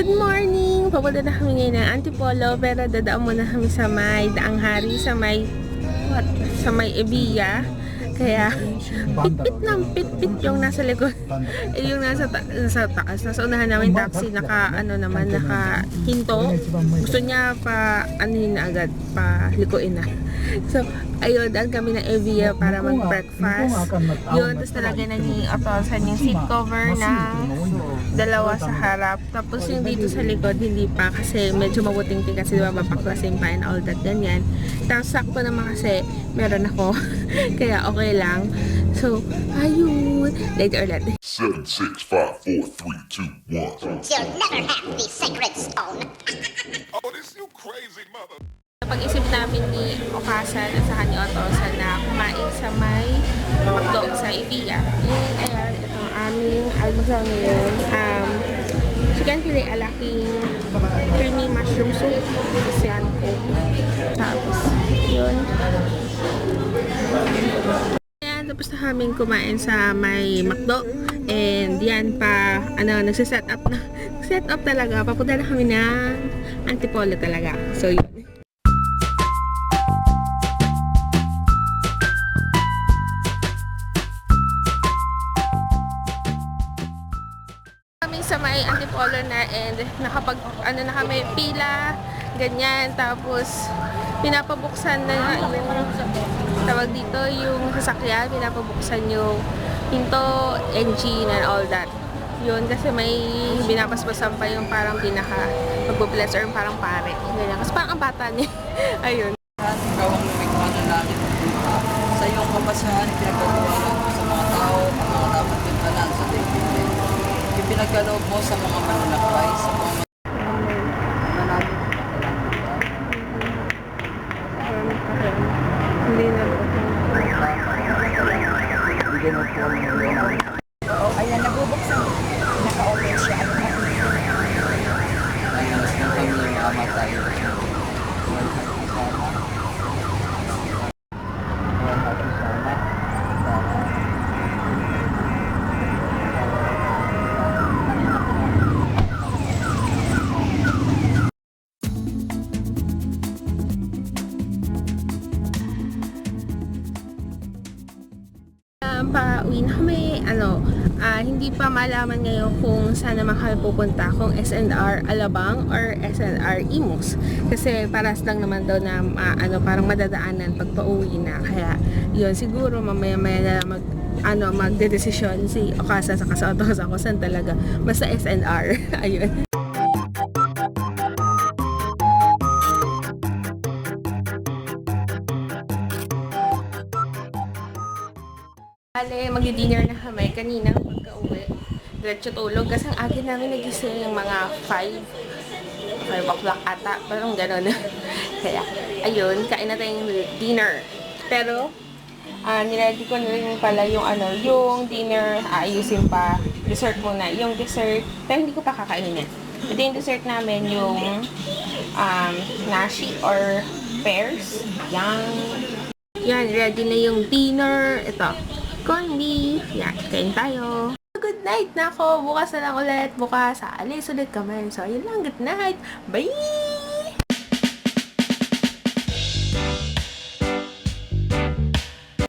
Good morning! Papunta na kami ngayon ng Antipolo, pero dadaan muna kami sa may Daang Hari, sa may Ebia. Kaya pitpit ng pitpit yung nasa likod. Yung nasa taas, nasa unahan namin taxi, naka hinto. Gusto niya pa anuhin na agad, pa likuin na. So ayun, daan kami ng Evia para mag-breakfast. Yun, tapos talaga naging otosan yung seat cover ng dalawa sa harap. Tapos yung dito sa likod, hindi pa kasi medyo mabuting-ting kasi diba babaklasin pa and all that, ganyan. Tapos sakto naman kasi meron ako. Kaya okay lang. So, ayun. Later ulit. 7, 6, 5, 4, 3, 2, 1. You'll never have the sacred stone. Oh, this you crazy mother. Pag-isip namin ni Okasan at saka ni Otosan na kumain sa may McDo sa Evia. Yung ayan, itong aming almusal ngayon. Chicken filet alaking creamy mushroom soup. Tapos yan po. Tapos, yun. Ayan, tapos na kaming kumain sa may McDo. And yan pa, nagsiset up talaga. Papunta na kami ng Antipolo talaga. So, yun. Sa may Antipolo na and nakapag na kami pila ganyan, tapos pinapabuksan na yung tawag dito yung sasakyan, pinapabuksan yung pinto, engine and all that. Yun, kasi may binapaspasan pa yung parang pinaka magbo-bless or parang pare ganyan, kasi parang ang bata niya. Ayun, Ikaw ang lumikha na langit sa iyong kapasahan, pinagkagawa mo sa mga tao ang mga dapat pintalan sa daigdig. Ipinagkaloob mo sa mga manlalakbay, sa mga hindi na Ayan, nabubuksan. Naka-open siya. ayun sa kami mamatay. pauwi na kami, hindi pa malaman ngayon kung saan naman kami pupunta, kung SNR Alabang or SNR Imus, kasi paras lang naman daw na parang madadaanan pag pauwi na, kaya yun, siguro mamaya-maya na magdedesisyon si Okasa sa kasaotos ako saan talaga, basta SNR. Ayun. Magdi-dinner na kami kanina pagka-uwi. Diretso tulog kasi ang agad namin nagising yung mga 5 o'clock ata, parang gano'n. Kaya, ayun, kain na tayong dinner. Pero, niready ko na rin pala yung dinner, ayusin pa. Dessert muna. Yung dessert, pero hindi ko pa kakainin. Ito yung dessert namin, yung nashi or pears. Yan, ready na yung dinner. Ito, corned beef. Yan, kain tayo. Good night na ako. Bukas na lang ulit. Bukas, alis ulit kami. So, yun lang. Good night. Bye!